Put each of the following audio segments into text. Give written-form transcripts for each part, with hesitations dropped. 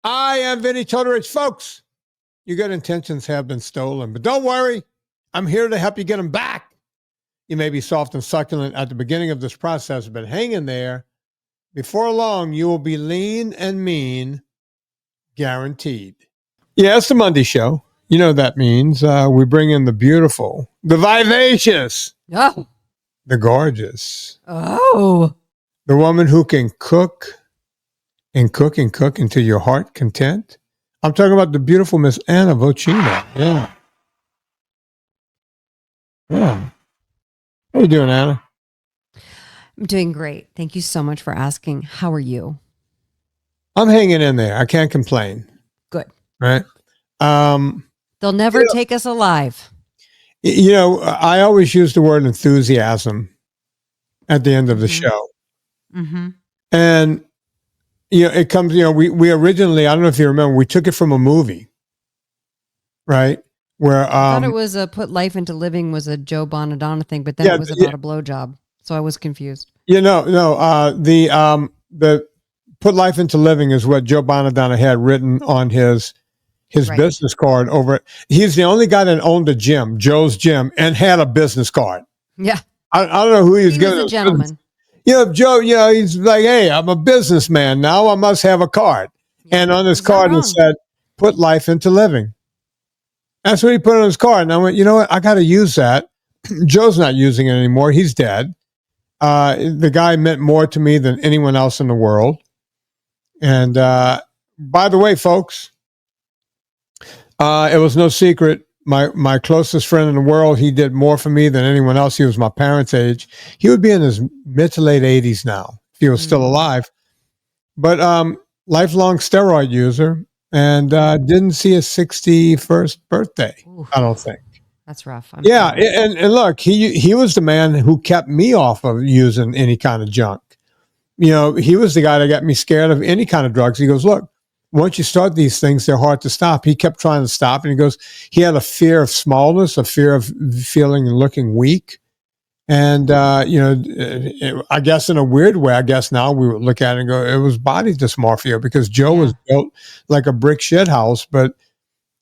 I am Vinnie Tortorich. Folks, your good intentions have been stolen, but don't worry. I'm here to help you get them back. You may be soft and succulent at the beginning of this process, but hang in there. Before long, you will be lean and mean, guaranteed. Yeah, it's the Monday show. You know what that means. We bring in the beautiful, the vivacious, Oh. the gorgeous, Oh. the woman who can cook and cook and cook until your heart content. I'm talking about the beautiful Miss Anna Vocino. Yeah. Yeah. How you doing, Anna? I'm doing great. Thank you so much for asking. How are you? I'm hanging in there. I can't complain. Good. Right. They'll never take us alive. You know, I always use the word enthusiasm at the end of the show. Mm-hmm. And, you know, it comes, you know, we originally, I don't know if you remember, we took it from a movie, right? Where I thought it was Put Life into Living was a Joe Bonadonna thing, but then it was about a blowjob. So I was confused. You know, no, the Put Life into Living is what Joe Bonadonna had written on his right. business card over. He's the only guy that owned a gym, Joe's Gym, and had a business card. Yeah. I don't know who he was a gentleman. You know, Joe, you know, he's like, hey, I'm a businessman now. I must have a card. Yeah. And on his card, it said, Put Life into Living. That's what he put on his card. And I went, you know what? I got to use that. Joe's not using it anymore. He's dead. The guy meant more to me than anyone else in the world. And by the way, folks, it was no secret. My closest friend in the world, he did more for me than anyone else. He was my parents' age. He would be in his mid to late 80s now if he was still alive. But lifelong steroid user and didn't see his 61st birthday, Oof. I don't think. That's rough. Yeah, and look, he was the man who kept me off of using any kind of junk. You know, he was the guy that got me scared of any kind of drugs. He goes, look, once you start these things, they're hard to stop. He kept trying to stop, and he goes, he had a fear of smallness, a fear of feeling and looking weak. And, you know, I guess in a weird way, I guess now we would look at it and go, it was body dysmorphia because Joe was built like a brick shit house, but,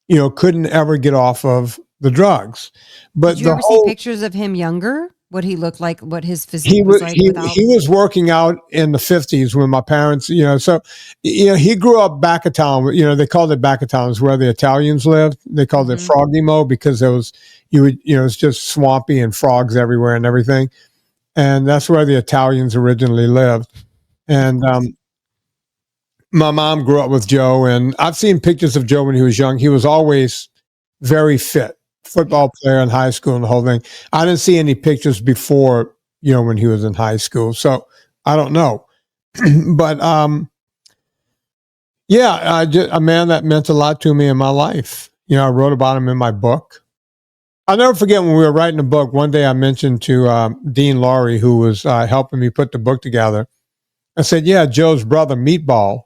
you know, couldn't ever get off of the drugs. But did you ever see pictures of him younger? What he looked like, what his physique was like? He was working out in the 50s when my parents, you know, so, you know, he grew up back of town. You know, they called it back of town. It's where the Italians lived. They called it Frogimo because there was, it's just swampy and frogs everywhere and everything. And that's where the Italians originally lived. And my mom grew up with Joe, and I've seen pictures of Joe when he was young. He was always very fit. Football player in high school and the whole thing. I didn't see any pictures before, you know, when he was in high school. So I don't know. But a man that meant a lot to me in my life. You know, I wrote about him in my book. I'll never forget when we were writing the book, one day I mentioned to Dean Laurie, who was helping me put the book together. I said, yeah, Joe's brother, Meatball.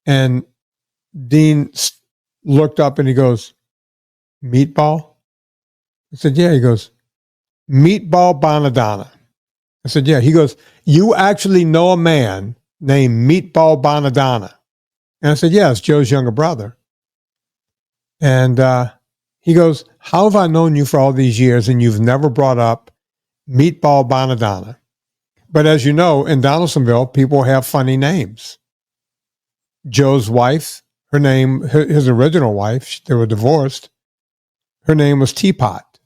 And Dean looked up and he goes, Meatball? I said, yeah. He goes, Meatball Bonadonna. I said, yeah. He goes, you actually know a man named Meatball Bonadonna? And I said, yeah, it's Joe's younger brother. And he goes, how have I known you for all these years and you've never brought up Meatball Bonadonna? But as you know, in Donaldsonville, people have funny names. Joe's wife, her name, his original wife, they were divorced. Her name was Teapot.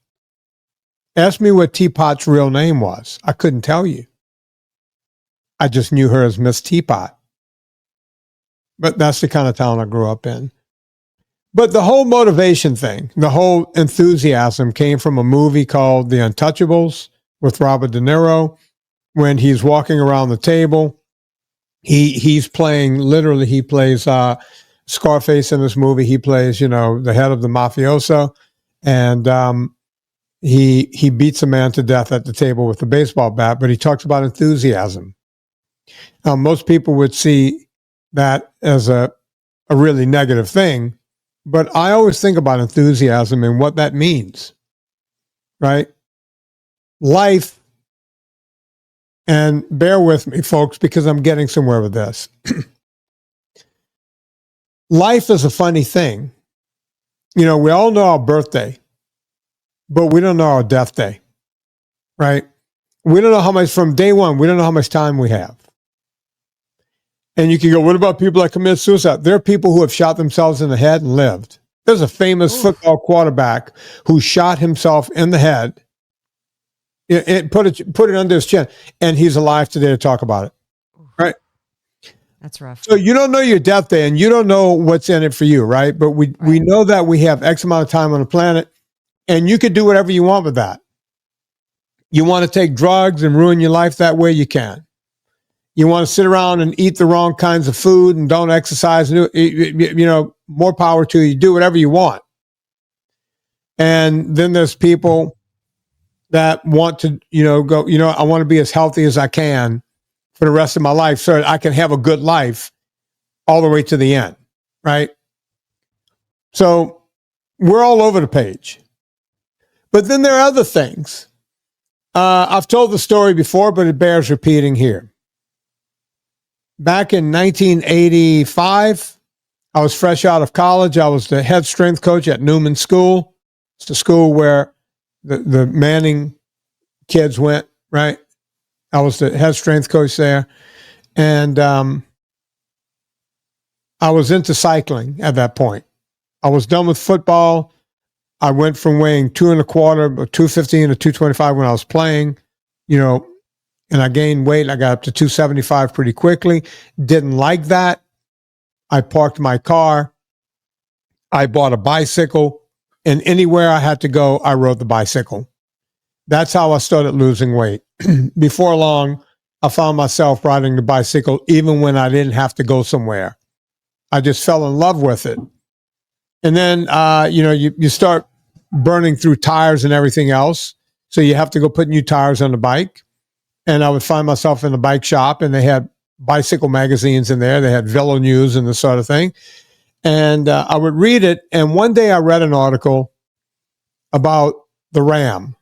Ask me what Teapot's real name was. I couldn't tell you. I just knew her as Miss Teapot. But that's the kind of town I grew up in. But the whole motivation thing, the whole enthusiasm came from a movie called The Untouchables with Robert De Niro. When he's walking around the table, he's playing, literally he plays Scarface in this movie. He plays, you know, the head of the mafioso. And he beats a man to death at the table with a baseball bat, but he talks about enthusiasm. Most people would see that as a really negative thing, but I always think about enthusiasm and what that means, right? Life, and bear with me, folks, because I'm getting somewhere with this. life is a funny thing. You know, we all know our birthday, but we don't know our death day, right? We don't know how much, from day one, we don't know how much time we have. And you can go, what about people that commit suicide? There are people who have shot themselves in the head and lived. There's a famous football quarterback who shot himself in the head, put it under his chin, and he's alive today to talk about it, right? That's rough. So you don't know your death day, and you don't know what's in it for you, right? But we know that we have X amount of time on the planet, and you could do whatever you want with that. You want to take drugs and ruin your life that way, you can. You want to sit around and eat the wrong kinds of food and don't exercise, you know, more power to you. Do whatever you want. And then there's people that want to, you know, go, you know, I want to be as healthy as I can for the rest of my life so that I can have a good life all the way to the end, right? So we're all over the page. But then there are other things. I've told the story before, but it bears repeating here. Back in 1985, I was fresh out of college. I was the head strength coach at Newman School. It's the school where the Manning kids went, right? I was the head strength coach there. And I was into cycling at that point. I was done with football. I went from weighing 225, 215 to 225 when I was playing, you know, and I gained weight. I got up to 275 pretty quickly. Didn't like that. I parked my car. I bought a bicycle, and anywhere I had to go, I rode the bicycle. That's how I started losing weight. Before long, I found myself riding the bicycle even when I didn't have to go somewhere. I just fell in love with it. And then, you know, you start burning through tires and everything else. So you have to go put new tires on the bike. And I would find myself in a bike shop, and they had bicycle magazines in there. They had Velo News and this sort of thing. And I would read it. And one day I read an article about the Ram,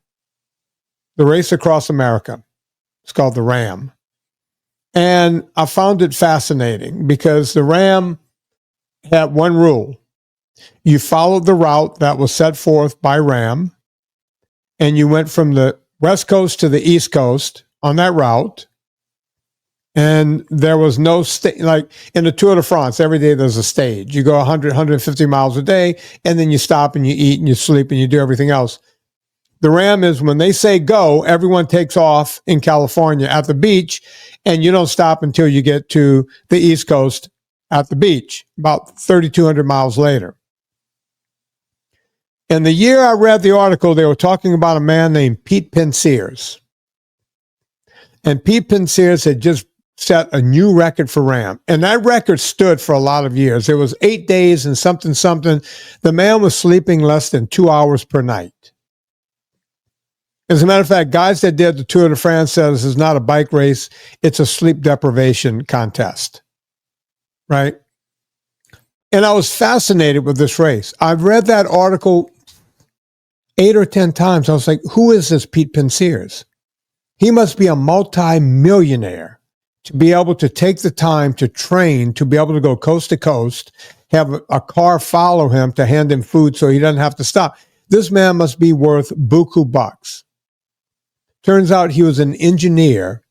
the race across America. It's called the Ram. And I found it fascinating because the Ram had one rule. You followed the route that was set forth by Ram, and you went from the West Coast to the East Coast on that route. And there was no like in the Tour de France, every day there's a stage. You go 100, 150 miles a day, and then you stop and you eat and you sleep and you do everything else. The Ram is when they say go, everyone takes off in California at the beach, and you don't stop until you get to the East Coast at the beach, about 3,200 miles later. And the year I read the article, they were talking about a man named Pete Penseers. And Pete Penseers had just set a new record for Ram. And that record stood for a lot of years. It was 8 days and something. The man was sleeping less than 2 hours per night. As a matter of fact, guys that did the Tour de France said this is not a bike race. It's a sleep deprivation contest, right? And I was fascinated with this race. I've read that article 8 or 10 times. I was like, who is this Pete Penseers? He must be a multi-millionaire to be able to take the time to train, to be able to go coast to coast, have a car follow him to hand him food so he doesn't have to stop. This man must be worth buku bucks. Turns out he was an engineer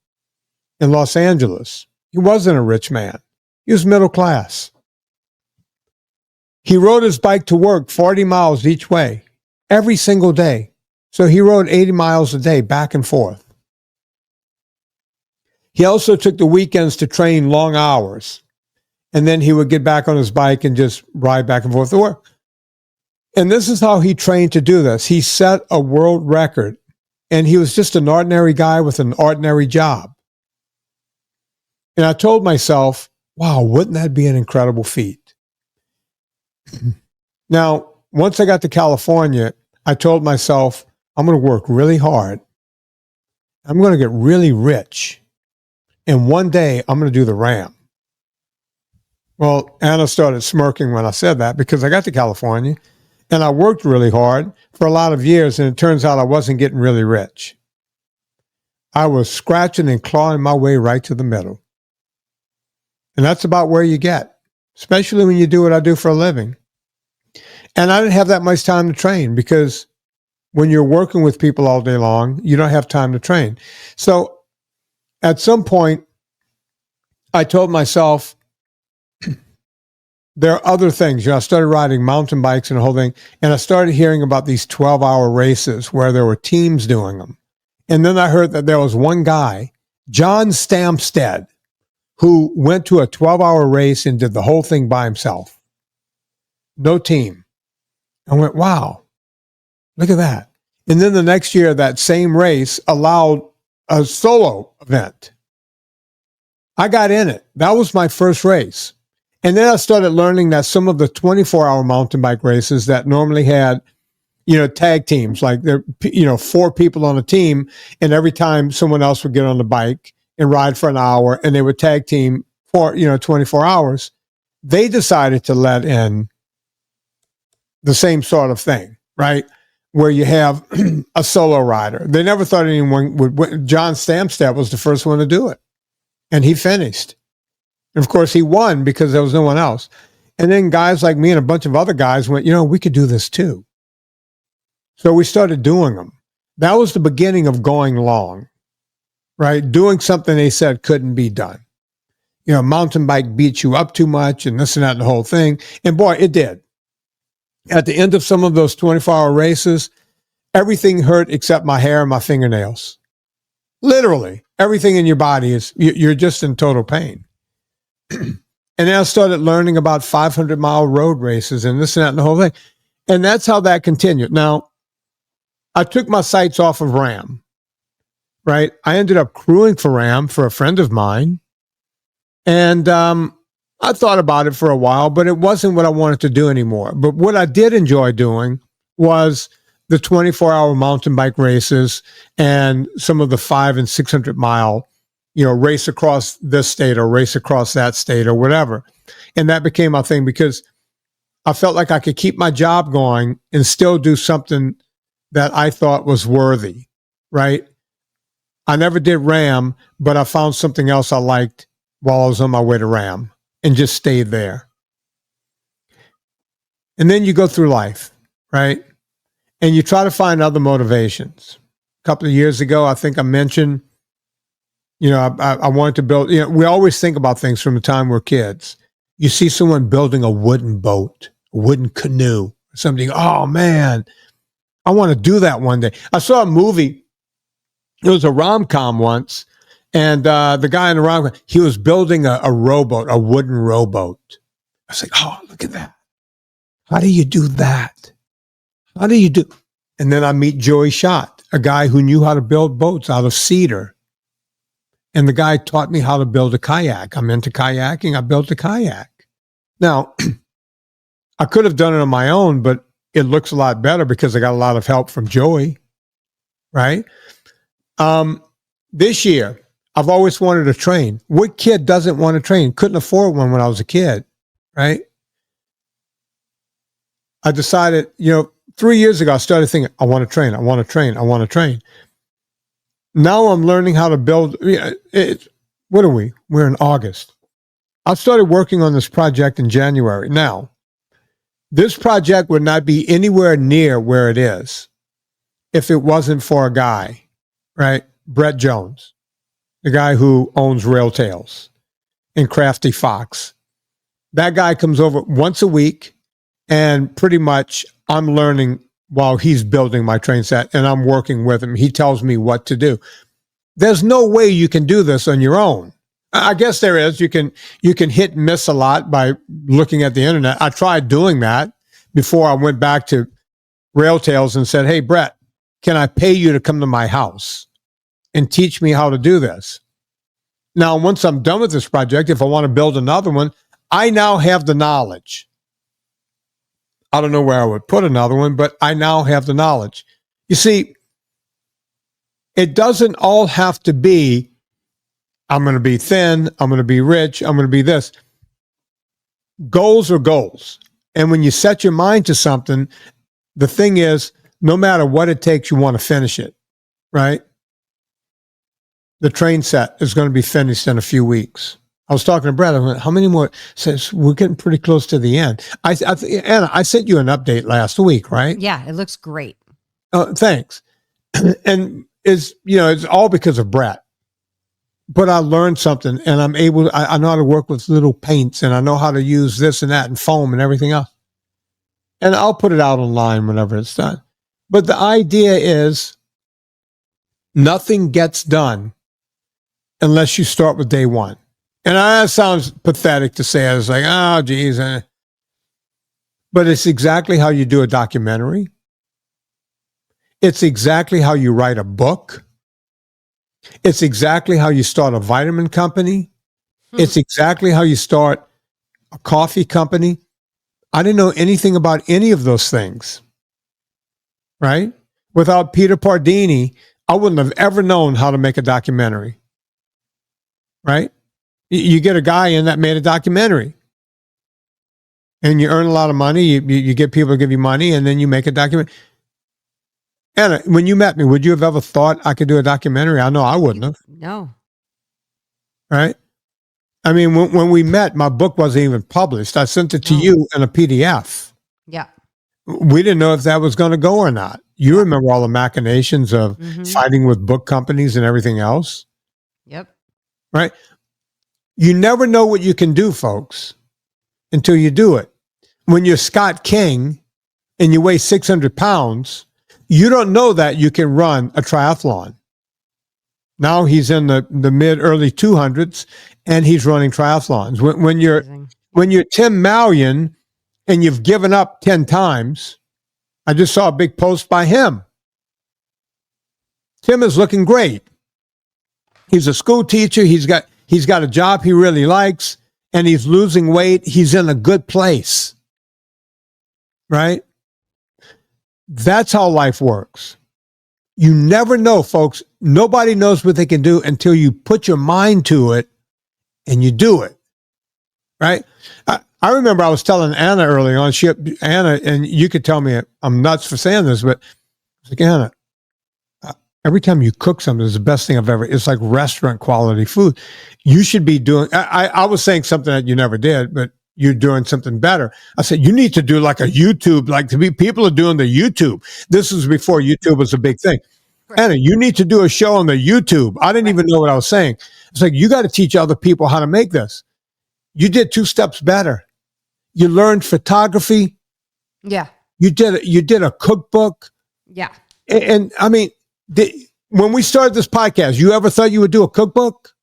in Los Angeles. He wasn't a rich man. He was middle class. He rode his bike to work 40 miles each way, every single day. So he rode 80 miles a day back and forth. He also took the weekends to train long hours. And then he would get back on his bike and just ride back and forth to work. And this is how he trained to do this. He set a world record. And he was just an ordinary guy with an ordinary job. And I told myself, wow, wouldn't that be an incredible feat? Now, once I got to California, I told myself, I'm going to work really hard. I'm going to get really rich. And one day I'm going to do the Ram. Well, Anna started smirking when I said that because I got to California and I worked really hard for a lot of years, and it turns out I wasn't getting really rich. I was scratching and clawing my way right to the middle. And that's about where you get. especially when you do what I do for a living. And I didn't have that much time to train because when you're working with people all day long, you don't have time to train. So at some point, I told myself, there are other things. I started riding mountain bikes and the whole thing, and I started hearing about these 12-hour races where there were teams doing them. And then I heard that there was one guy, John Stamstead, who went to a 12-hour race and did the whole thing by himself. No team. I went, wow, look at that. And then the next year, that same race allowed a solo event. I got in it. That was my first race. And then I started learning that some of the 24-hour mountain bike races that normally had, tag teams, like there, 4 people on a team, and every time someone else would get on the bike and ride for an hour, and they would tag team for, 24 hours, they decided to let in the same sort of thing, right? Where you have a solo rider. They never thought anyone would. John Stamstead was the first one to do it, and he finished. And of course, he won because there was no one else. And then guys like me and a bunch of other guys went, we could do this too. So we started doing them. That was the beginning of going long, right? Doing something they said couldn't be done. Mountain bike beats you up too much and this and that and the whole thing. And boy, it did. At the end of some of those 24-hour races, everything hurt except my hair and my fingernails. Literally, everything in your body you're just in total pain. And then I started learning about 500-mile road races and this and that and the whole thing. And that's how that continued. Now, I took my sights off of RAM, right? I ended up crewing for RAM for a friend of mine. And I thought about it for a while, but it wasn't what I wanted to do anymore. But what I did enjoy doing was the 24-hour mountain bike races and some of the 500 and 600-mile, race across this state or race across that state or whatever. And that became my thing because I felt like I could keep my job going and still do something that I thought was worthy, right? I never did RAM, but I found something else I liked while I was on my way to RAM and just stayed there. And then you go through life, right? And you try to find other motivations. A couple of years ago, I think I mentioned, I wanted to build, we always think about things from the time we're kids. You see someone building a wooden boat, a wooden canoe, something, oh man, I want to do that one day. I saw a movie, it was a rom-com once, and the guy in the rom-com, he was building a rowboat, a wooden rowboat. I was like, oh, look at that. How do you do that? How do you do? And then I meet Joey Schott, a guy who knew how to build boats out of cedar. And the guy taught me how to build a kayak. I'm into kayaking. I built a kayak. Now, I could have done it on my own, but it looks a lot better because I got a lot of help from Joey, right? This year, I've always wanted to train. What kid doesn't want to train? Couldn't afford one when I was a kid, right? I decided, 3 years ago, I started thinking, I want to train, I want to train, I want to train. Now I'm learning how to build. What are we? We're in August. I started working on this project in January. Now, this project would not be anywhere near where it is if it wasn't for a guy, right? Brett Jones, the guy who owns Rail Tales and Crafty Fox. That guy comes over once a week, and pretty much I'm learning while he's building my train set, and I'm working with him. He tells me what to do. There's no way you can do this on your own. I guess there is. You can hit and miss a lot by looking at the internet. I tried doing that before I went back to Rail Tales and said, hey, Brett, can I pay you to come to my house and teach me how to do this? Now, once I'm done with this project, if I want to build another one, I now have the knowledge. I don't know where I would put another one, but I now have the knowledge. You see, it doesn't all have to be, I'm going to be thin, I'm going to be rich, I'm going to be this. Goals are goals. And when you set your mind to something, the thing is, no matter what it takes, you want to finish it, right? The train set is going to be finished in a few weeks. I was talking to Brad. I went, how many more? Says we're getting pretty close to the end. Anna, I sent you an update last week, right? Yeah, it looks great. Oh, thanks. And it's all because of Brett. But I learned something, and I know how to work with little paints, and I know how to use this and that and foam and everything else. And I'll put it out online whenever it's done. But the idea is nothing gets done unless you start with day one. And that sounds pathetic to say. It's like, oh, geez. But it's exactly how you do a documentary. It's exactly how you write a book. It's exactly how you start a vitamin company. It's exactly how you start a coffee company. I didn't know anything about any of those things, right? Without Peter Pardini, I wouldn't have ever known how to make a documentary, right? You get a guy in that made a documentary, and you earn a lot of money. You get people to give you money, and then you make a documentary. Anna, when you met me, would you have ever thought I could do a documentary? I know I wouldn't have. No. Right? I mean, when we met, my book wasn't even published. I sent it to you in a PDF. Yeah. We didn't know if that was going to go or not. You remember all the machinations of fighting with book companies and everything else? Yep. Right? You never know what you can do, folks, until you do it. When you're Scott King and you weigh 600 pounds, you don't know that you can run a triathlon. Now he's in the early 200s, and he's running triathlons. When you're Tim Mallion and you've given up 10 times, I just saw a big post by him. Tim is looking great. He's a school teacher. He's got a job he really likes, and he's losing weight. He's in a good place, right? That's how life works. You never know, folks. Nobody knows what they can do until you put your mind to it and you do it, right? I remember I was telling Anna early on, Anna, and you could tell me I'm nuts for saying this, but I was like, Anna, every time you cook something, it's the best thing I've ever. It's like restaurant quality food. You should be doing. I was saying something that you never did, but you're doing something better. I said you need to do like a YouTube, people are doing the YouTube. This was before YouTube was a big thing. Right. Anna, you need to do a show on the YouTube. I didn't even know what I was saying. It's like you got to teach other people how to make this. You did 2 steps better. You learned photography. Yeah. You did a cookbook. Yeah. And I mean. When we started this podcast, you ever thought you would do a cookbook?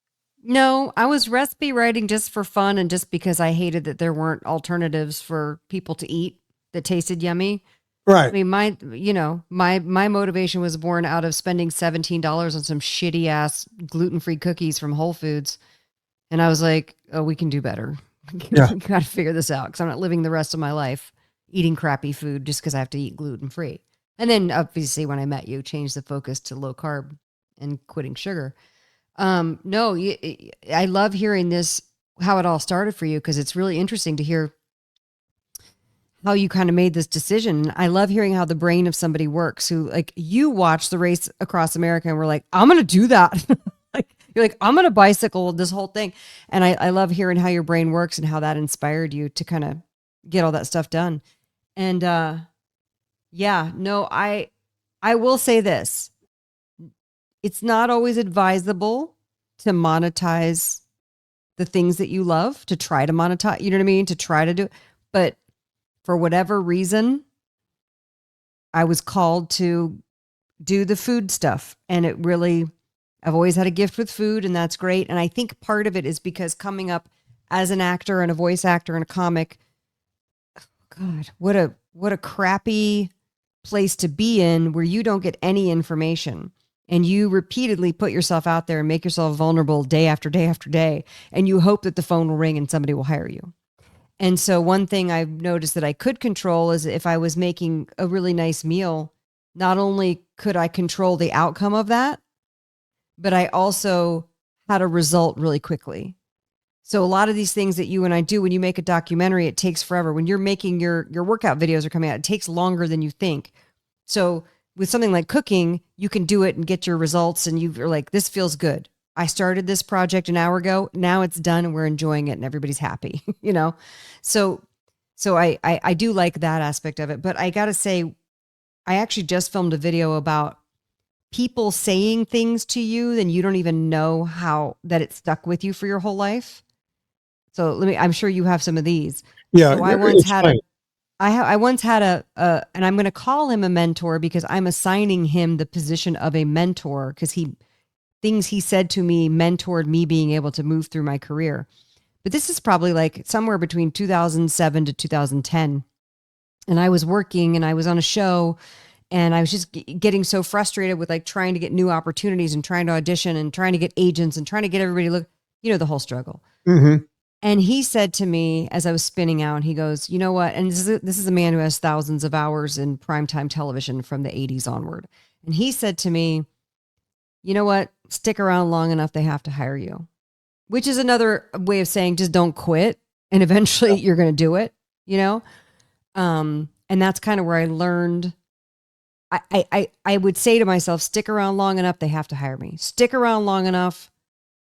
No, I was recipe writing just for fun and just because I hated that there weren't alternatives for people to eat that tasted yummy. Right. I mean, my motivation was born out of spending $17 on some shitty ass gluten-free cookies from Whole Foods. And I was like, oh, we can do better. Yeah. We got to figure this out because I'm not living the rest of my life eating crappy food just because I have to eat gluten-free. And then obviously when I met you, changed the focus to low carb and quitting sugar. No, I love hearing this, how it all started for you, because it's really interesting to hear how you kind of made this decision. I love hearing how the brain of somebody works who, like, you watch the race across America and we're like, I'm going to do that. You're like, I'm going to bicycle this whole thing. And I love hearing how your brain works and how that inspired you to kind of get all that stuff done. And, yeah, no, I will say this. It's not always advisable to monetize the things that you love, to try to monetize, you know what I mean? To try to do it. But for whatever reason, I was called to do the food stuff. And it really, I've always had a gift with food, and that's great. And I think part of it is because coming up as an actor and a voice actor and a comic, God, what a crappy place to be in where you don't get any information and you repeatedly put yourself out there and make yourself vulnerable day after day after day. And you hope that the phone will ring and somebody will hire you. And so one thing I've noticed that I could control is if I was making a really nice meal, not only could I control the outcome of that, but I also had a result really quickly. So a lot of these things that you and I do, when you make a documentary, it takes forever. When you're making your workout videos are coming out, it takes longer than you think. So with something like cooking, you can do it and get your results and you're like, this feels good. I started this project an hour ago. Now it's done and we're enjoying it and everybody's happy, you know? So I do like that aspect of it, but I got to say, I actually just filmed a video about people saying things to you, then you don't even know how that it stuck with you for your whole life. So I'm sure you have some of these. Yeah. So I once had a, and I'm going to call him a mentor because I'm assigning him the position of a mentor because things he said to me mentored me being able to move through my career. But this is probably like somewhere between 2007 to 2010. And I was working and I was on a show and I was just getting so frustrated with like trying to get new opportunities and trying to audition and trying to get agents and trying to get everybody to look, the whole struggle. Mm-hmm. And he said to me as I was spinning out, he goes, you know what? And this is a man who has thousands of hours in primetime television from the 80s onward. And he said to me, you know what? Stick around long enough, they have to hire you. Which is another way of saying just don't quit. And eventually you're going to do it, And that's kind of where I learned. I would say to myself, stick around long enough, they have to hire me. Stick around long enough,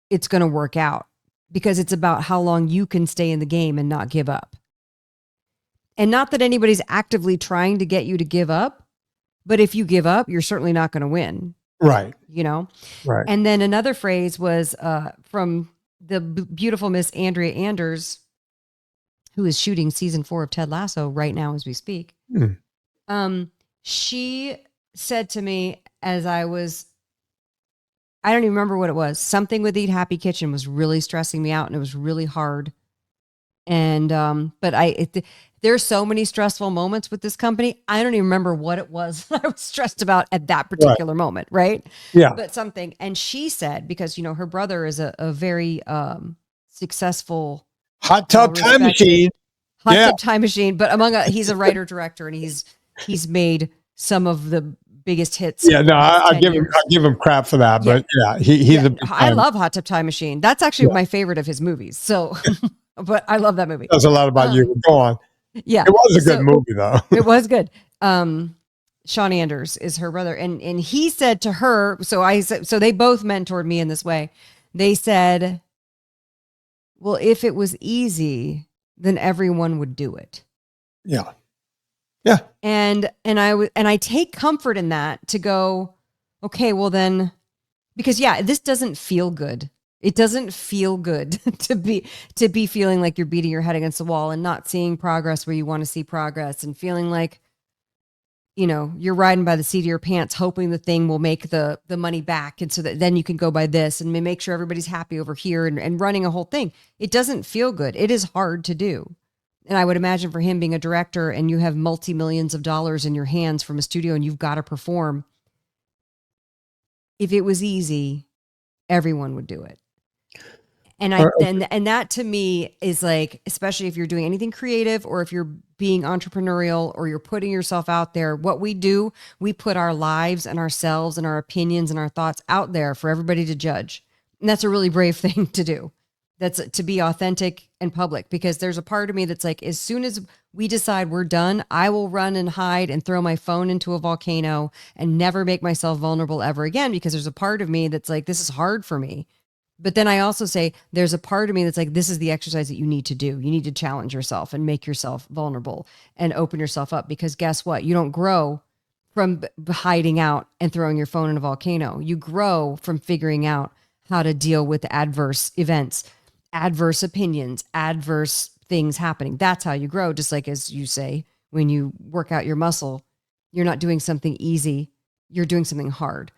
it's going to work out. Because it's about how long you can stay in the game and not give up. And not that anybody's actively trying to get you to give up, but if you give up, you're certainly not going to win. Right. Right. And then another phrase was from the beautiful Miss Andrea Anders, who is shooting season 4 of Ted Lasso right now as we speak. She said to me as I don't even remember what it was. Something with Eat Happy Kitchen was really stressing me out and it was really hard. And, but there's so many stressful moments with this company. I don't even remember what it was I was stressed about at that particular moment. Right. Yeah. But something, and she said, because, her brother is a very, successful hot tub time machine. Tub time machine. But he's a writer director and he's made some of the biggest hits. Yeah, no, I give him crap for that, but he's a big fan. I love Hot Tub Time Machine. That's actually my favorite of his movies. So, but I love that movie. That's a lot about you. Go on. Yeah, it was a good movie though. It was good. Sean Anders is her brother, and he said to her, so they both mentored me in this way. They said, "Well, if it was easy, then everyone would do it." Yeah. Yeah. And I take comfort in that to go, okay, well then, because this doesn't feel good. It doesn't feel good to be feeling like you're beating your head against the wall and not seeing progress where you want to see progress and feeling like, you're riding by the seat of your pants, hoping the thing will make the money back. And so that then you can go buy this and make sure everybody's happy over here and running a whole thing. It doesn't feel good. It is hard to do. And I would imagine for him being a director and you have multi-millions of dollars in your hands from a studio and you've got to perform. If it was easy, everyone would do it. And and that to me is like, especially if you're doing anything creative or if you're being entrepreneurial or you're putting yourself out there, what we do, we put our lives and ourselves and our opinions and our thoughts out there for everybody to judge. And that's a really brave thing to do. That's to be authentic and public, because there's a part of me that's like, as soon as we decide we're done, I will run and hide and throw my phone into a volcano and never make myself vulnerable ever again, because there's a part of me that's like, this is hard for me. But then I also say, there's a part of me that's like, this is the exercise that you need to do. You need to challenge yourself and make yourself vulnerable and open yourself up, because guess what? You don't grow from hiding out and throwing your phone in a volcano. You grow from figuring out how to deal with adverse events, adverse opinions, adverse things happening. That's how you grow. Just like, as you say, when you work out your muscle, you're not doing something easy. You're doing something hard,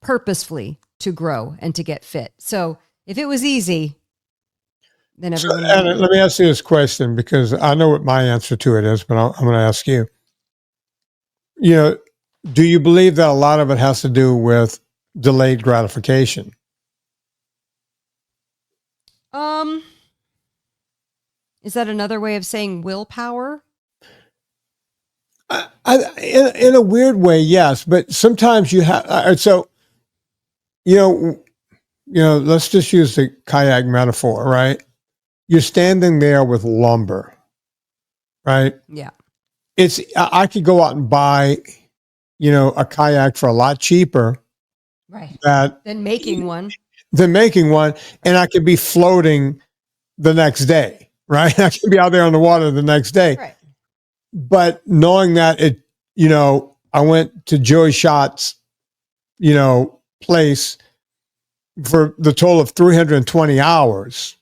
purposefully to grow and to get fit. So if it was easy, then everyone. Let me ask you this question, because I know what my answer to it is, but I'm going to ask you. Do you believe that a lot of it has to do with delayed gratification? Is that another way of saying willpower? In a weird way, yes. But sometimes you have. Let's just use the kayak metaphor, right? You're standing there with lumber, right? Yeah. I could go out and buy, a kayak for a lot cheaper, right? Than making one. than making one, and I could be floating the next day, right? I can be out there on the water the next day. Right. But knowing that I went to Joey Schott's, place for the total of 320 hours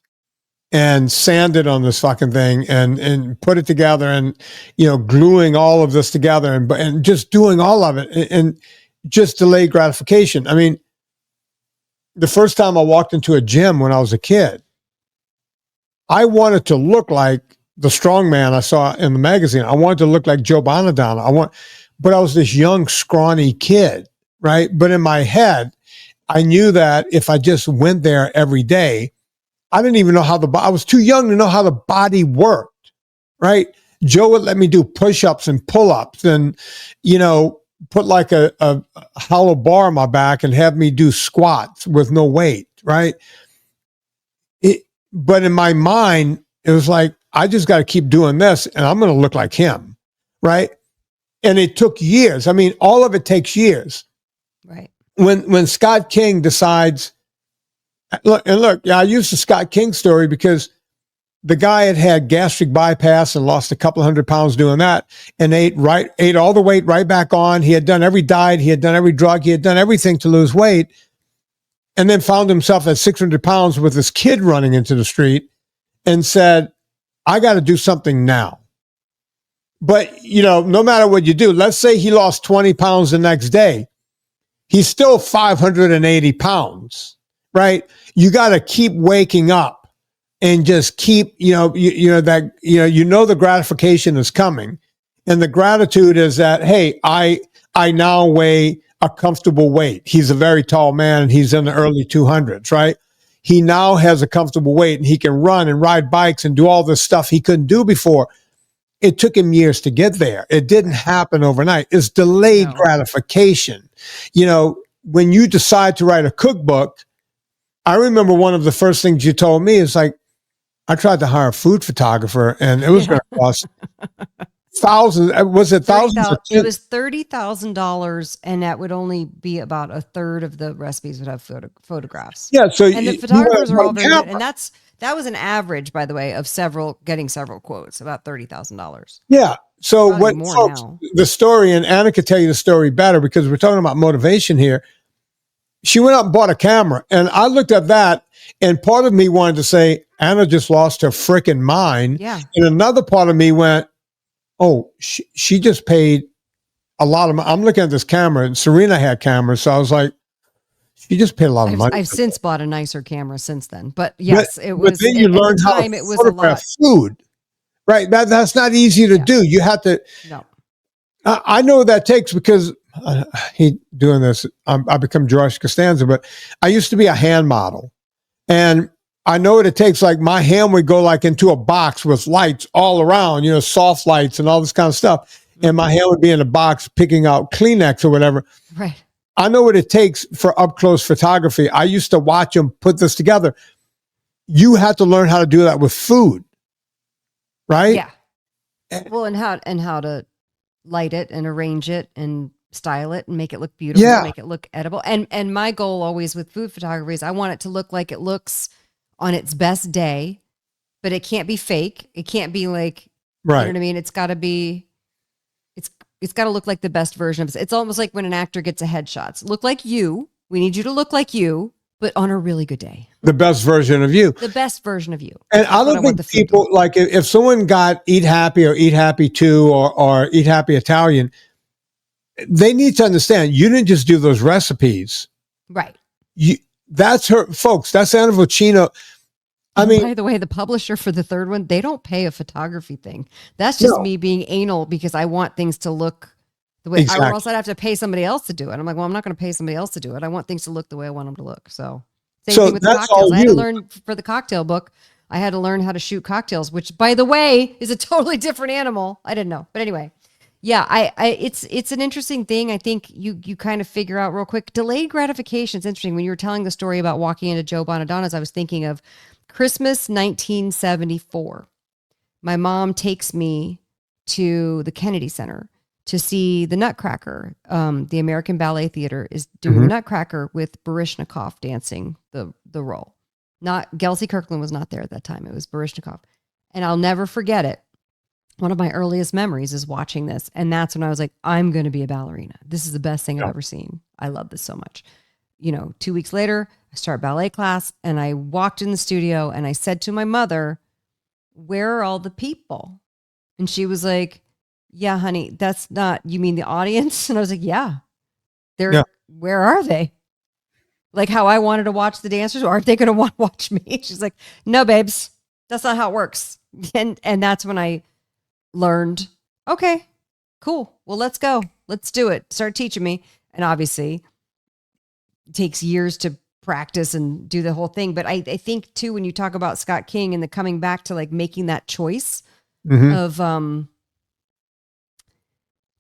and sanded on this fucking thing and put it together and, gluing all of this together and just doing all of it and just delayed gratification. I mean, the first time I walked into a gym when I was a kid, I wanted to look like the strongman I saw in the magazine. I wanted to look like Joe Bonadonna. But I was this young, scrawny kid, right? But in my head, I knew that if I just went there every day, I didn't even know I was too young to know how the body worked, right? Joe would let me do push-ups and pull-ups and, put like a hollow bar on my back and have me do squats with no weight, right? But in my mind, it was like, I just got to keep doing this and I'm going to look like him, right? And it took years. I mean, all of it takes years. Right. When Scott King decides, look, I used the Scott King story because the guy had gastric bypass and lost a couple 100 pounds doing that and ate all the weight right back on. He had done every diet. He had done every drug. He had done everything to lose weight and then found himself at 600 pounds with this kid running into the street and said, I got to do something now. But, no matter what you do, let's say he lost 20 pounds the next day. He's still 580 pounds, right? You got to keep waking up. And just keep, the gratification is coming. And the gratitude is that, hey, I now weigh a comfortable weight. He's a very tall man and he's in the early 200s, right? He now has a comfortable weight and he can run and ride bikes and do all this stuff he couldn't do before. It took him years to get there. It didn't happen overnight. It's delayed gratification. When you decide to write a cookbook, I remember one of the first things you told me is like, I tried to hire a food photographer and it was going to cost thousands. Was it thousands? It was $30,000 and that would only be about a third of the recipes would have photographs. Yeah. So and the photographers are all very good. And that was an average, by the way, of getting several quotes, about $30,000. Yeah. So the story, and Anna could tell you the story better because we're talking about motivation here. She went out and bought a camera and I looked at that and part of me wanted to say, Anna just lost her freaking mind. Yeah. And another part of me went, oh, she just paid a lot of money. I'm looking at this camera and Serena had cameras. So I was like, she just paid a lot of money. I've since bought a nicer camera since then, but yes, it was. But then you learned how to photograph food, right? That's not easy to do. You have to. No. I know what that takes because I hate doing this. I become George Costanza, but I used to be a hand model. And I know what it takes. Like my hand would go like into a box with lights all around, soft lights and all this kind of stuff. And my hand would be in a box picking out Kleenex or whatever. Right. I know what it takes for up close photography. I used to watch them put this together. You have to learn how to do that with food. Right? Yeah. Well, and how to light it and arrange it and style it and make it look beautiful, make it look edible. And my goal always with food photography is I want it to look like it looks on its best day, but it can't be fake. It can't be like, right. You know what I mean? It's got to be, it's got to look like the best version of it. It's almost like when an actor gets a headshot. Look like you. We need you to look like you, but on a really good day. The best version of you. The best version of you. And I don't think people, like if someone got Eat Happy or Eat Happy 2 or Eat Happy Italian, they need to understand you didn't just do those recipes. Right. That's her, folks. That's Anna Vocino. I mean, by the way, the publisher for the third one, they don't pay a photography thing. That's just me being anal because I want things to look the way, or else I'd have to pay somebody else to do it. I'm like, well, I'm not going to pay somebody else to do it. I want things to look the way I want them to look. So same thing with the cocktails. I had to learn for the cocktail book. I had to learn how to shoot cocktails, which by the way, is a totally different animal. I didn't know. But anyway, yeah, it's an interesting thing. I think you kind of figure out real quick. Delayed gratification is interesting. When you were telling the story about walking into Joe Bonadonna's, I was thinking of Christmas 1974. My mom takes me to the Kennedy Center to see the Nutcracker. The American Ballet Theater is doing the Nutcracker with Baryshnikov dancing the role. Not Gelsey Kirkland was not there at that time. It was Baryshnikov. And I'll never forget it. One of my earliest memories is watching this. And that's when I was like, I'm going to be a ballerina. This is the best thing I've ever seen. I love this so much. 2 weeks later, I start ballet class and I walked in the studio and I said to my mother, where are all the people? And she was like, yeah, honey, that's not, you mean the audience? And I was like, yeah. Where are they? Like how I wanted to watch the dancers, or aren't they going to want to watch me? She's like, no, babes, that's not how it works. And that's when I learned, okay, cool. Well, let's go. Let's do it. Start teaching me. And obviously it takes years to practice and do the whole thing. But I think too, when you talk about Scott King and the coming back to like making that choice of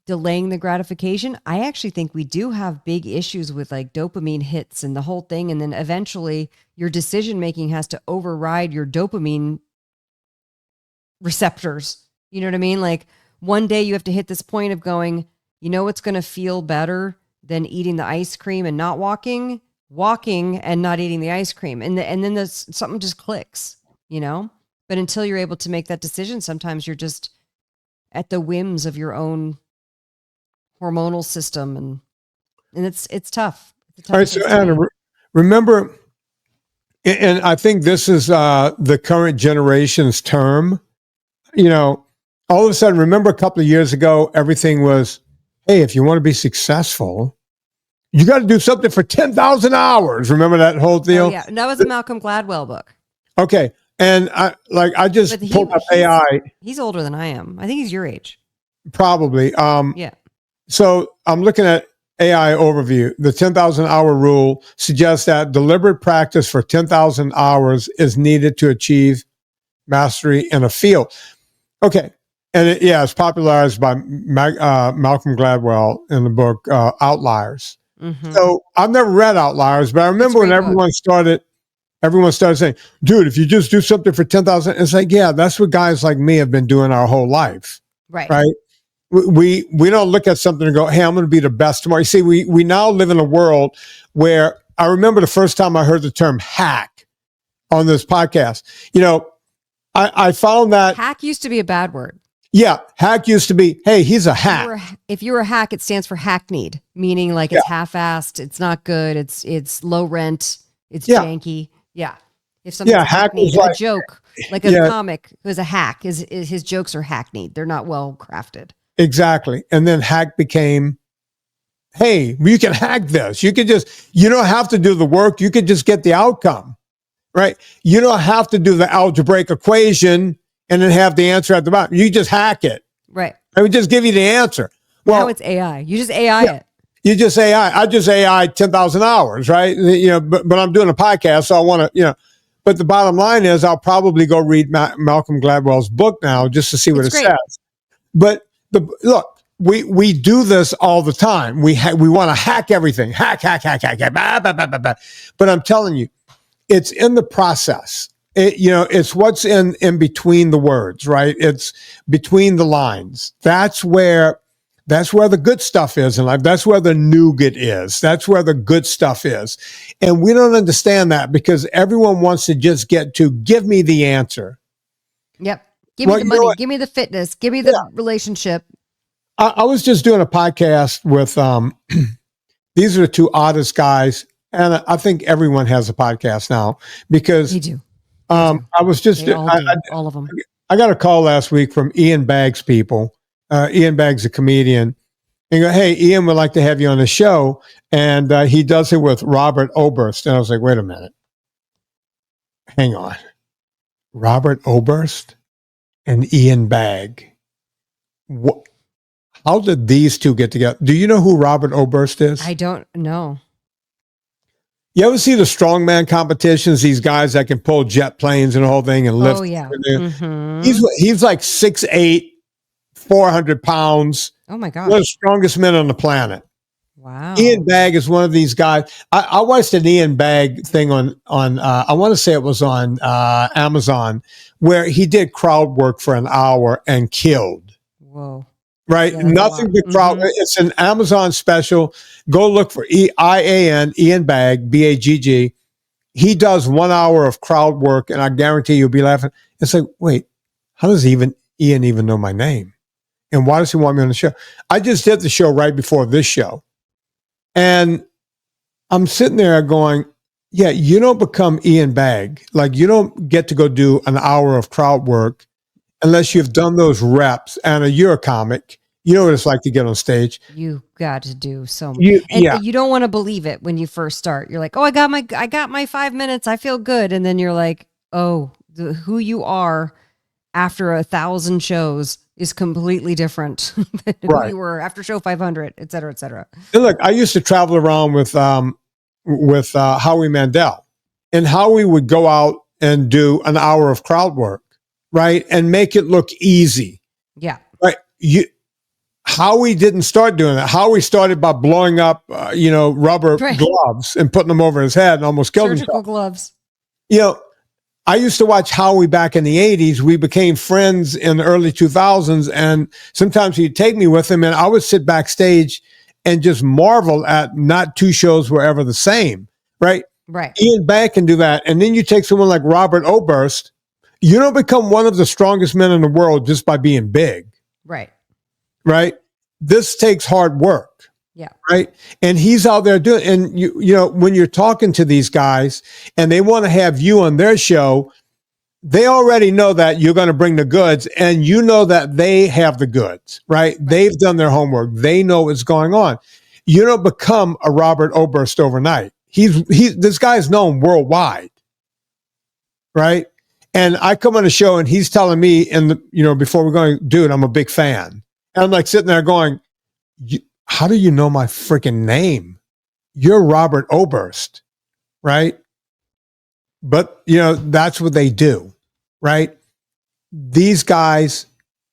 delaying the gratification, I actually think we do have big issues with like dopamine hits and the whole thing. And then eventually your decision making has to override your dopamine receptors. You know what I mean? Like one day you have to hit this point of going, what's going to feel better than eating the ice cream and not walking and not eating the ice cream. And then there's something just clicks, but until you're able to make that decision, sometimes you're just at the whims of your own hormonal system. And it's tough. All right. So Anna, remember, and I think this is the current generation's term, all of a sudden, remember a couple of years ago, everything was, hey, if you want to be successul, you got to do something for 10,000 hours. Remember that whole deal? Oh, yeah. And that was a Malcolm Gladwell book. Okay. And I just pulled up AI. He's older than I am. I think he's your age. Probably. Yeah. So I'm looking at AI overview. The 10,000 hour rule suggests that deliberate practice for 10,000 hours is needed to achieve mastery in a field. Okay. And it's popularized by Malcolm Gladwell in the book Outliers. Mm-hmm. So I've never read Outliers, but I remember when everyone started saying, dude, if you just do something for 10,000, it's like, yeah, that's what guys like me have been doing our whole life. Right. Right. We don't look at something and go, hey, I'm going to be the best tomorrow. You see, we now live in a world where I remember the first time I heard the term hack on this podcast. I found that hack used to be a bad word. Yeah. Hack used to be, hey, he's a hack. If you were a hack, it stands for hackneyed, meaning like it's half-assed. It's not good. It's low rent. It's janky. Yeah. If something's hackneyed, like a joke, like a comic who's a hack, his jokes are hackneyed. They're not well crafted. Exactly. And then hack became, hey, you can hack this. You don't have to do the work. You could just get the outcome, right? You don't have to do the algebraic equation and then have the answer at the bottom. You just hack it. Right. I would just give you the answer. Well, now it's AI. You just AI it. You just AI. I just AI 10,000 hours, right? But I'm doing a podcast, so I want to, but the bottom line is I'll probably go read Malcolm Gladwell's book now just to see what it says. But look, we do this all the time. We want to hack everything. Hack, bah, bah, bah, bah, bah. But I'm telling you, it's in the process. It's what's in between the words, right? It's between the lines. That's where the good stuff is in life. That's where the nougat is. That's where the good stuff is. And we don't understand that because everyone wants to just give me the answer. Yep. Give me the money. Give me the fitness. Give me the relationship. I was just doing a podcast with, these are the two oddest guys. And I think everyone has a podcast now because you do. I was just, all of them. I got a call last week from Ian Baggs people. Ian Baggs, a comedian. And go, hey, Ian would like to have you on the show. And he does it with Robert Oberst. And I was like, wait a minute. Hang on. Robert Oberst and Ian Bagg. What? How did these two get together? Do you know who Robert Oberst is? I don't know. You ever see the strongman competitions? These guys that can pull jet planes and the whole thing and lift. Oh, yeah. Mm-hmm. He's like 6'8", 400 pounds. Oh, my God. One of the strongest men on the planet. Wow. Ian Bagg is one of these guys. I watched an Ian Bagg thing on I want to say it was on Amazon, where he did crowd work for an hour and killed. Whoa. right? Yeah, that's a Nothing lot. but crowd. Mhm. It's an Amazon special. Go look for EIAN, Ian Bagg, BAGG. He does 1 hour of crowd work, and I guarantee you'll be laughing. It's like, wait, how does Ian even know my name? And why does he want me on the show? I just did the show right before this show. And I'm sitting there going, yeah, you don't become Ian Bagg. Like, you don't get to go do an hour of crowd work unless you've done those reps. And you're a comic. You know what it's like to get on stage. You got to do so much. And Yeah, you don't want to believe it when you first start. You're like, oh, I got my 5 minutes. I feel good. And then you're like, oh, who you are after 1,000 shows is completely different than who you were after show 500, et cetera, et cetera. And look, I used to travel around with Howie Mandel, and Howie would go out and do an hour of crowd work, right, and make it look easy. Yeah, right. Howie didn't start doing that. Howie started by blowing up, rubber gloves and putting them over his head and almost killed himself. Surgical gloves. I used to watch Howie back in the 80s. We became friends in the early 2000s, and sometimes he'd take me with him, and I would sit backstage and just marvel at not two shows were ever the same, right? Right. Ian Bagg can do that. And then you take someone like Robert Oberst, you don't become one of the strongest men in the world just by being big. Right. Right? This takes hard work. Yeah. Right. And he's out there doing, and when you're talking to these guys and they want to have you on their show, they already know that you're going to bring the goods, and you know that they have the goods, right? They've done their homework. They know what's going on. You don't become a Robert Oberst overnight. This guy's known worldwide. Right. And I come on a show and he's telling me before we're going, dude, I'm a big fan. And I'm like sitting there going, how do you know my freaking name? You're Robert Oberst, right? But, that's what they do, right? These guys,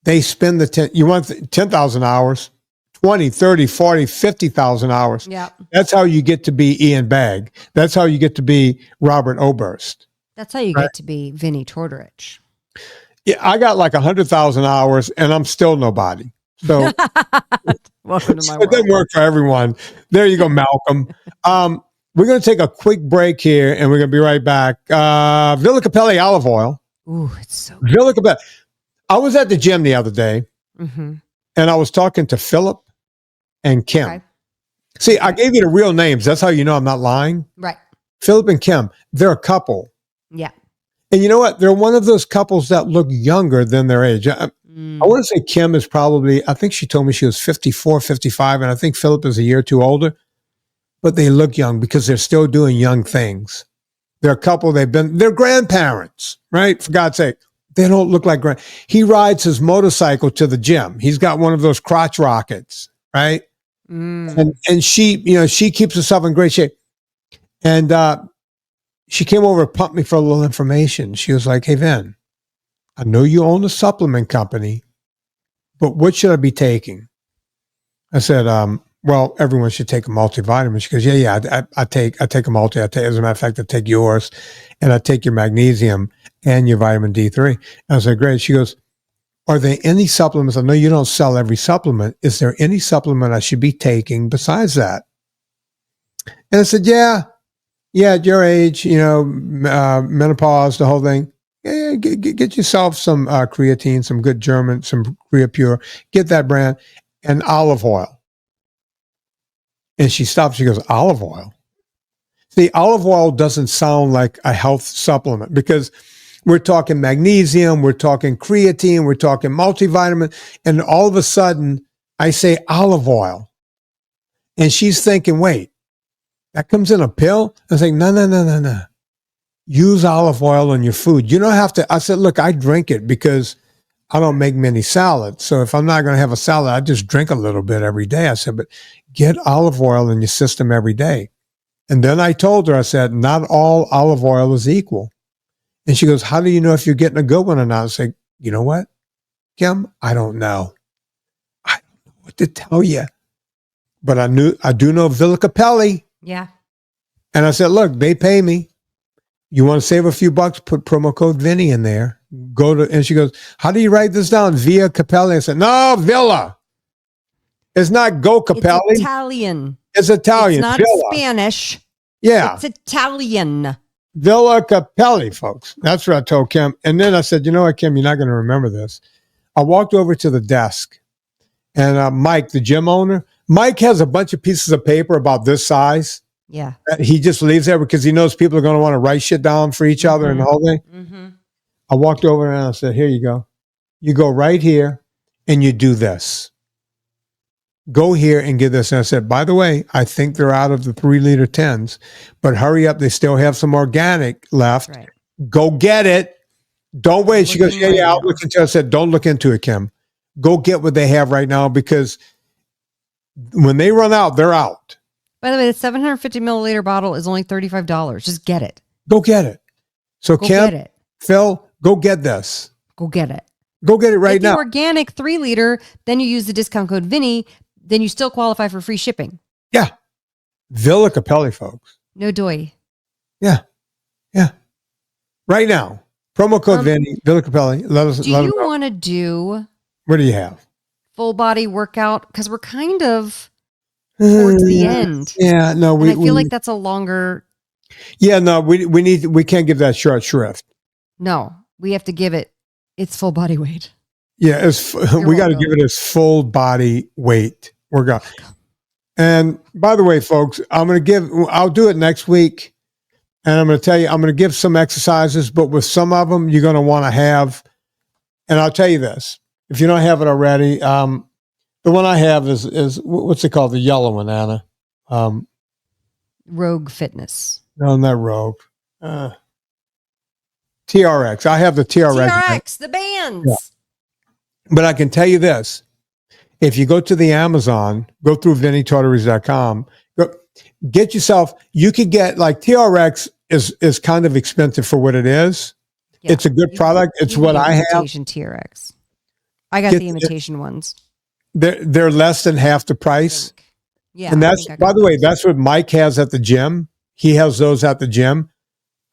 they spend you want 10,000 hours, 20, 30, 40, 50,000 hours. Yeah. That's how you get to be Ian Bagg. That's how you get to be Robert Oberst. That's how you get to be Vinnie Tortorich. Yeah, I got like 100,000 hours and I'm still nobody. So, welcome to my it world. doesn't work for everyone. There you go, Malcolm. We're going to take a quick break here, and we're going to be right back. Villa Capelli olive oil. Ooh, it's so good. Villa Capelli. I was at the gym the other day, and I was talking to Philip and Kim. Okay. See, I gave you the real names. That's how you know I'm not lying. Right. Philip and Kim, they're a couple. Yeah. And you know what? They're one of those couples that look younger than their age. I want to say Kim is probably, I think she told me she was 54, 55, and I think Philip is a year or two older. But they look young because they're still doing young things. They're a couple, they're grandparents, right? For God's sake. They don't look like he rides his motorcycle to the gym. He's got one of those crotch rockets, right? And she keeps herself in great shape. And she came over and pumped me for a little information. She was like, hey, Vin, I know you own a supplement company, but what should I be taking? I said, well, everyone should take a multivitamin. She goes, yeah, I take a multi. As a matter of fact, I take yours, and I take your magnesium and your vitamin D3. And I was like, great. She goes, are there any supplements? I know you don't sell every supplement. Is there any supplement I should be taking besides that? And I said, yeah, at your age, menopause, the whole thing. Yeah, get yourself some creatine, some good German, some Creapure. Get that brand, and olive oil. And she stops. She goes, olive oil? See, olive oil doesn't sound like a health supplement because we're talking magnesium, we're talking creatine, we're talking multivitamin. And all of a sudden, I say olive oil. And she's thinking, wait, that comes in a pill? I was like, no. Use olive oil in your food. You don't have to. I said, look, I drink it because I don't make many salads. So if I'm not going to have a salad, I just drink a little bit every day. I said, but get olive oil in your system every day. And then I told her, I said, not all olive oil is equal. And she goes, how do you know if you're getting a good one or not? I said, you know what, Kim? I don't know. I don't know what to tell you. But I do know Villa Capelli. Yeah. And I said, look, they pay me. You want to save a few bucks? Put promo code Vinnie in there. And she goes, how do you write this down? Via Capelli. I said, no, Villa. It's not Go Capelli. It's Italian. It's Italian. It's not Villa. Spanish. Yeah. It's Italian. Villa Capelli, folks. That's what I told Kim. And then I said, you know what, Kim, you're not going to remember this. I walked over to the desk, and Mike, the gym owner, Mike has a bunch of pieces of paper about this size. Yeah. He just leaves there because he knows people are going to want to write shit down for each other and the whole thing. Mm-hmm. I walked over and I said, here you go. You go right here and you do this. Go here and get this. And I said, by the way, I think they're out of the 3-liter 10s, but hurry up. They still have some organic left. Right. Go get it. Don't wait. She goes, yeah, I'll look into it. I said, don't look into it, Kim. Go get what they have right now, because when they run out, they're out. By the way, the 750 milliliter bottle is only $35. Just get it. Go get it. So Go Kim, get it. Phil, go get this. Go get it. Go get it right now. If the organic 3-liter, then you use the discount code Vinnie, then you still qualify for free shipping. Yeah. Villa Capelli, folks. No doy. Yeah. Yeah. Right now. Promo code Vinnie, Villa Capelli. Do you want to do what do you have? Full body workout? Because we're kind of towards the end. Yeah, no, I feel like that's a longer. Yeah, no, we can't give that short shrift. No, we have to give it its full body weight. Yeah, we got to give it its full body weight. We're going. And by the way, folks, I'll do it next week. And I'm going to tell you, I'm going to give some exercises, but with some of them, you're going to want to have, and I'll tell you this, if you don't have it already, the one I have is what's it called? The yellow one, Anna. Rogue Fitness. No, not Rogue. TRX. I have the TRX. TRX, the bands. Yeah. But I can tell you this. If you go to the Amazon, go through VinnieTortorich.com, get yourself, you could get, like, TRX is kind of expensive for what it is. Yeah, it's a good product. It's what I have. Imitation TRX. I got the imitation ones. They're less than half the price. Yeah. And that's, by the way, that's what Mike has at the gym. He has those at the gym.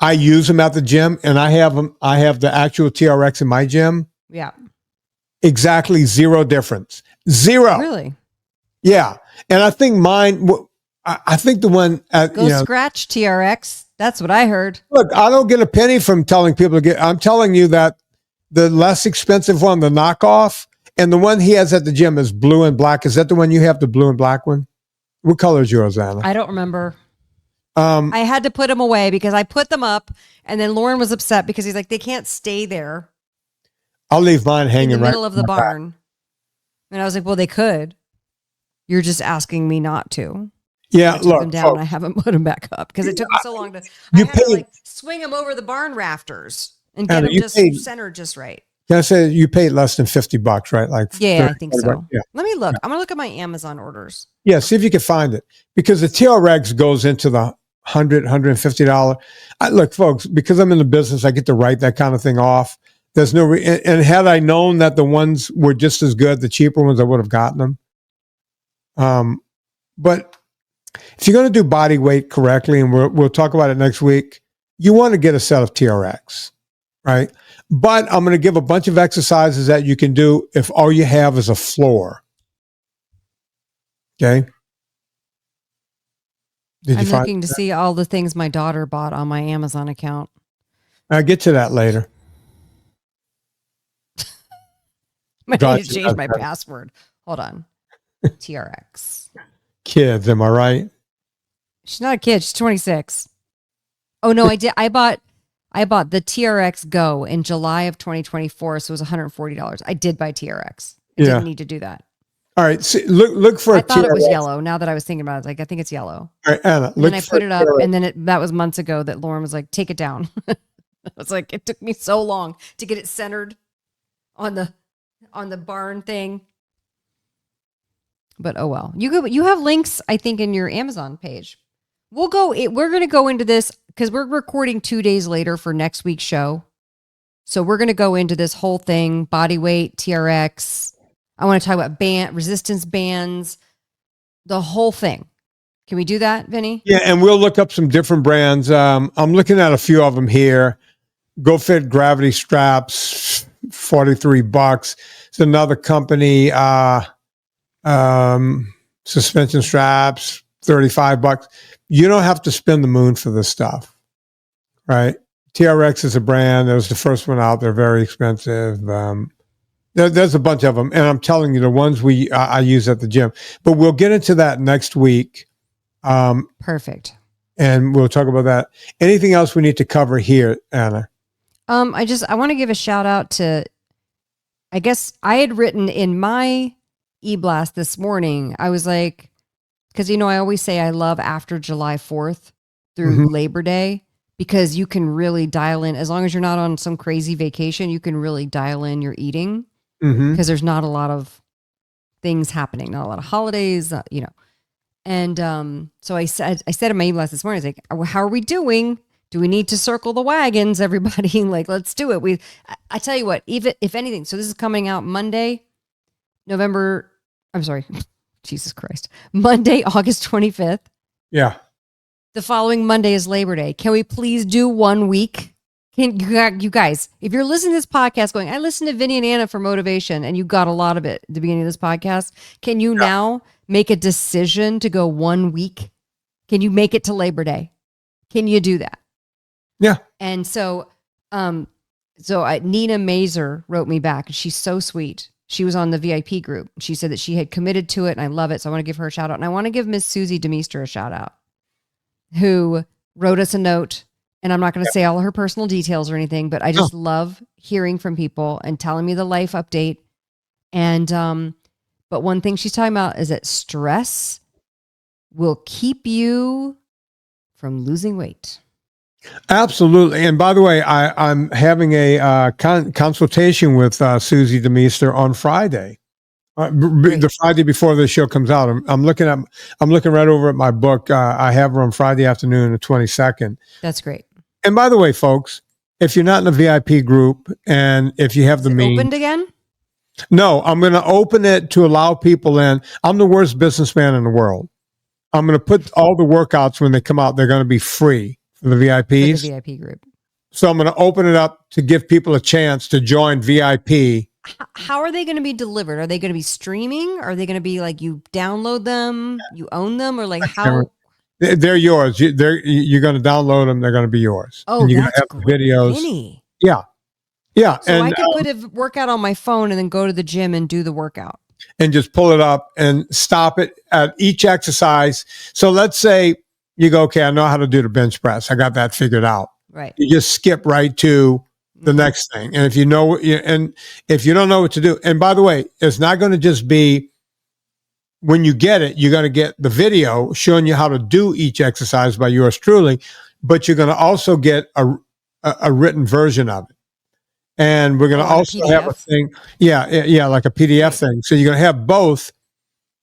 I use them at the gym, and I have them. I have the actual TRX in my gym. Yeah. Exactly zero difference. Zero. Really? Yeah. And I think mine, I think the one at, Go scratch TRX. That's what I heard. Look, I don't get a penny from telling people to get, I'm telling you that the less expensive one, the knockoff, and the one he has at the gym is blue and black. Is that the one you have, the blue and black one? What color is yours, Anna? I don't remember. I had to put them away because I put them up, and then Lauren was upset because he's like, they can't stay there. I'll leave mine hanging in the middle of the barn. And I was like, well, they could. You're just asking me not to. Yeah, I took them down. I haven't put them back up because it took me so long to. I had to like swing them over the barn rafters and get them just centered just right. Can I say you paid less than $50, right? Like, yeah, I think so. Yeah. Let me look. I'm gonna look at my Amazon orders. Yeah, see if you can find it, because the TRX goes into the $150. Look, folks, because I'm in the business, I get to write that kind of thing off. There's no, and had I known that the ones were just as good, the cheaper ones, I would have gotten them. But if you're going to do body weight correctly, and we'll talk about it next week, you want to get a set of TRX, right? But I'm going to give a bunch of exercises that you can do if all you have is a floor. Okay. I'm looking to see all the things my daughter bought on my Amazon account. I'll get to that later. I need to change my password. Hold on. TRX. Kids, am I right? She's not a kid. She's 26. Oh no, I did. I bought the TRX Go in July of 2024, so it was $140. I did buy TRX. I didn't need to do that. All right, see, look for. I thought it was yellow. Now that I was thinking about it, like I think it's yellow. All right, Anna. And then I put it up, and then that was months ago that Lauren was like, "Take it down." It's like it took me so long to get it centered on the barn thing. But oh well. You have links, I think, in your Amazon page. We're going to go into this because we're recording 2 days later for next week's show. So we're going to go into this whole thing, body weight, TRX. I want to talk about resistance bands, the whole thing. Can we do that, Vinnie? Yeah, and we'll look up some different brands. I'm looking at a few of them here. GoFit Gravity Straps, $43. It's another company. suspension straps, $35. You don't have to spend the moon for this stuff, right? TRX is a brand. That was the first one out. They're very expensive. There's a bunch of them. And I'm telling you, the ones I use at the gym. But we'll get into that next week. Perfect. And we'll talk about that. Anything else we need to cover here, Anna? I want to give a shout out to, I guess I had written in my e-blast this morning, I was like, because, I always say I love after July 4th through Labor Day, because you can really dial in, as long as you're not on some crazy vacation, you can really dial in your eating, because there's not a lot of things happening, not a lot of holidays, And so I said in my e-blast this morning, I was like, how are we doing? Do we need to circle the wagons, everybody? Like, let's do it. I tell you what, if anything, so this is coming out Monday, Jesus Christ, Monday, August 25th. Yeah. The following Monday is Labor Day. Can we please do 1 week? Can you guys, if you're listening to this podcast going, I listened to Vinnie and Anna for motivation, and you got a lot of it at the beginning of this podcast. Can you now make a decision to go 1 week? Can you make it to Labor Day? Can you do that? Yeah. And so, Nina Mazer wrote me back, and she's so sweet. She was on the VIP group. She said that she had committed to it, and I love it. So I want to give her a shout out. And I want to give Miss Susie DeMeester a shout out, who wrote us a note. And I'm not going to say all of her personal details or anything, but I just love hearing from people and telling me the life update. And, but one thing she's talking about is that stress will keep you from losing weight. Absolutely. And by the way, I'm having a consultation with Susie DeMeester on Friday, the Friday before the show comes out. I'm looking right over at my book. I have her on Friday afternoon, the 22nd. That's great. And by the way, folks, if you're not in a VIP group, and if you have the means, opened again? No, I'm going to open it to allow people in. I'm the worst businessman in the world. I'm going to put all the workouts when they come out. They're going to be free for the VIPs. For the VIP group. So I'm going to open it up to give people a chance to join VIP. How are they going to be delivered? Are they going to be streaming? Are they going to be like you download them, you own them, or like how? They're yours. You're going to download them. They're going to be yours. Oh, and you're that's going to have videos. Vinnie. Yeah. Yeah. So I could put a workout on my phone and then go to the gym and do the workout. And just pull it up and stop it at each exercise. So let's say you go, okay, I know how to do the bench press. I got that figured out. Right. You just skip right to the next thing. And if you know, and if you don't know what to do, and by the way, it's not going to just be when you get it, you're going to get the video showing you how to do each exercise by yours truly, but you're going to also get a written version of it. And we're going to also have a thing. Yeah. Like a PDF thing. So you're going to have both.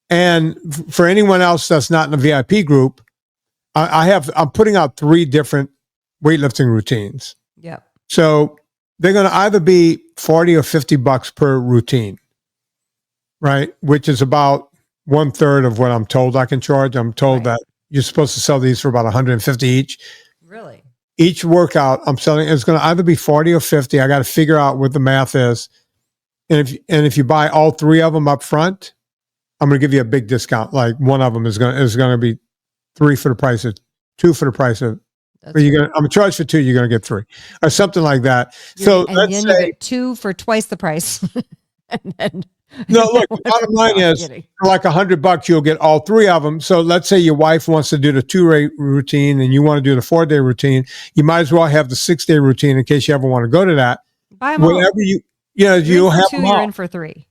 And for anyone else that's not in a VIP group, I'm putting out 3 different weightlifting routines. Yeah. So they're going to either be $40 or $50 per routine, right? Which is about 1/3 of what I'm told I can charge. I'm told that you're supposed to sell these for about $150 each. Really? Each workout I'm selling is going to either be $40 or $50. I got to figure out what the math is. And if you buy all 3 of them up front, I'm going to give you a big discount. Like one of them is going to be 3 for the price of 2 for the price of. I'm going to charge for 2. You're going to get 3 or something like that. So and let's then say you get 2 for twice the price. And then, no, look, the bottom line is for like $100, you'll get all 3 of them. So let's say your wife wants to do the 2-day routine and you want to do the 4-day routine. You might as well have the 6-day routine in case you ever want to go to that. Buy them all. Whatever you'll have 2, them you're all. in for 3.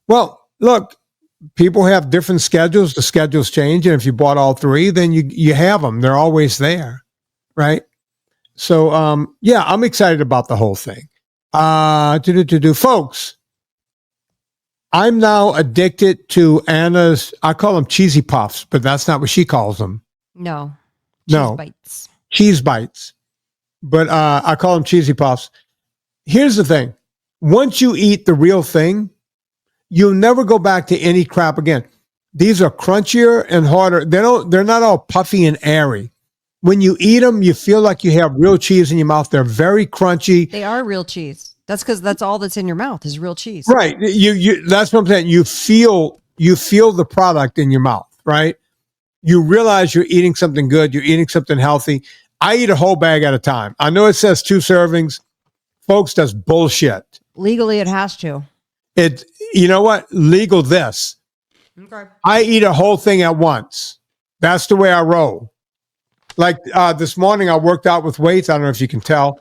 Well, look, people have different schedules. The schedules change. And if you bought all 3, then you have them. They're always there. Right. So, I'm excited about the whole thing. Folks, I'm now addicted to Anna's, I call them cheesy puffs, but that's not what she calls them. No. No. Bites. Cheese bites. But I call them cheesy puffs. Here's the thing. Once you eat the real thing, you'll never go back to any crap again. These are crunchier and harder. They're not all puffy and airy. When you eat them, you feel like you have real cheese in your mouth. They're very crunchy. They are real cheese. That's because that's all that's in your mouth is real cheese. Right. You that's what I'm saying. You feel you feel the product in your mouth, right? You realize you're eating something good. You're eating something healthy. I eat a whole bag at a time. I know it says 2 servings. Folks, that's bullshit. Legally, it has to. You know what? Legal this. Okay. I eat a whole thing at once. That's the way I roll. Like this morning, I worked out with weights. I don't know if you can tell.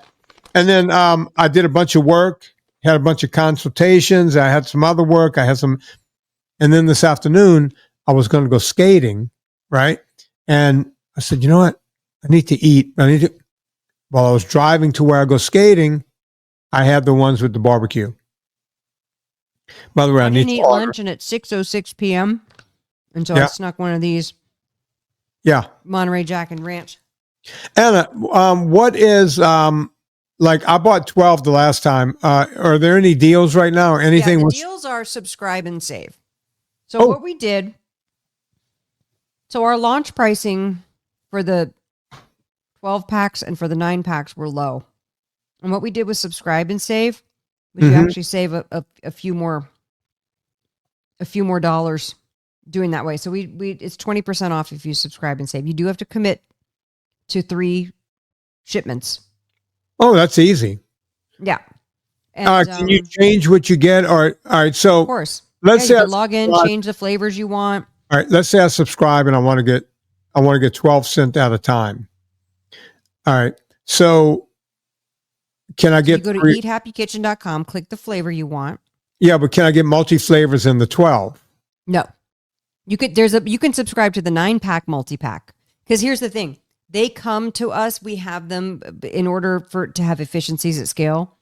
And then I did a bunch of work, had a bunch of consultations. I had some other work. And then this afternoon, I was going to go skating, right? And I said, you know what? I need to eat. While I was driving to where I go skating, I had the ones with the barbecue. By the way, I need to eat order lunch and at 6:06 p.m. And so I snuck one of these. Yeah. Monterey Jack and Ranch. Anna, what is, like I bought 12 the last time. Are there any deals right now or anything? Yeah, the deals are subscribe and save. So what we did, so our launch pricing for the 12 packs and for the 9 packs were low. And what we did was subscribe and save. We actually save a few more dollars doing that way. So we it's 20% off if you subscribe and save. You do have to commit to 3 shipments. Oh, that's easy. Yeah. And, can you change what you get? All right. So of course, let's say you can log in, change the flavors you want. All right. Let's say I subscribe and I want to get 12 cents at a time. All right. So can I get? You go to eathappykitchen.com, click the flavor you want. Yeah, but can I get multi flavors in the 12? No. You can subscribe to the 9-pack multi-pack. Because here's the thing. They come to us. We have them in order to have efficiencies at scale.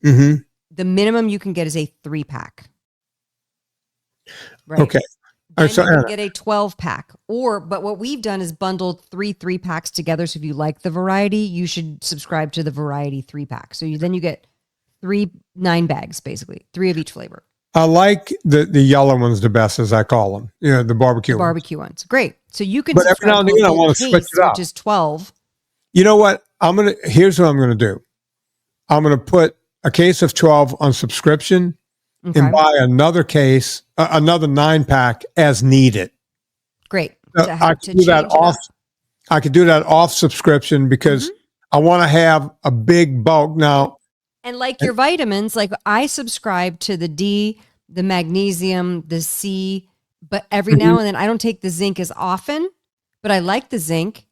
Mm-hmm. The minimum you can get is a 3-pack. Right. Okay. Then you can get a 12-pack. But what we've done is bundled 3 3-packs together. So if you like the variety, you should subscribe to the variety 3-pack. So then you get 3 9 bags, basically 3 of each flavor. I like the yellow ones the best, as I call them. Yeah, the barbecue ones. Great. So you can. But every now and then I want to switch it up. Which is 12. You know what? Here's what I'm gonna do. I'm gonna put a case of 12 on subscription and buy another case, another 9-pack as needed. Great. I could do that off. I could do that off subscription because I want to have a big bulk now. And like your vitamins, like I subscribe to the D, the magnesium, the C, but every now and then I don't take the zinc as often, but I like the zinc.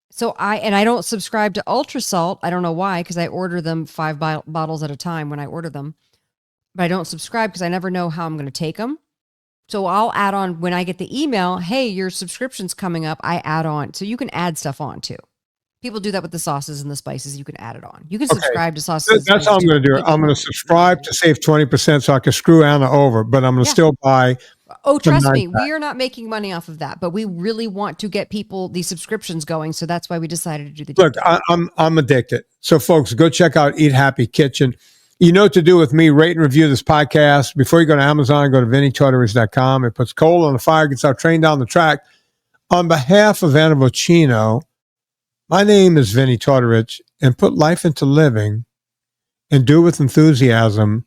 So I don't subscribe to Ultra Salt. I don't know why, because I order them 5 bottles at a time when I order them. But I don't subscribe because I never know how I'm going to take them. So I'll add on when I get the email, hey, your subscription's coming up. I add on. So you can add stuff on too. People do that with the sauces and the spices. You can add it on. You can subscribe to sauces. That's how I'm going to do it. I'm going to subscribe to save 20% so I can screw Anna over, but I'm going to still buy. Oh, trust me, we are not making money off of that, but we really want to get people these subscriptions going. So that's why we decided to do the deal. Look, I'm addicted. So folks, go check out Eat Happy Kitchen. You know what to do with me. Rate and review this podcast. Before you go to Amazon, go to VinnieTortorich.com. It puts coal on the fire, gets our train down the track. On behalf of Anna Vocino, my name is Vinnie Tortorich, and put life into living and do it with enthusiasm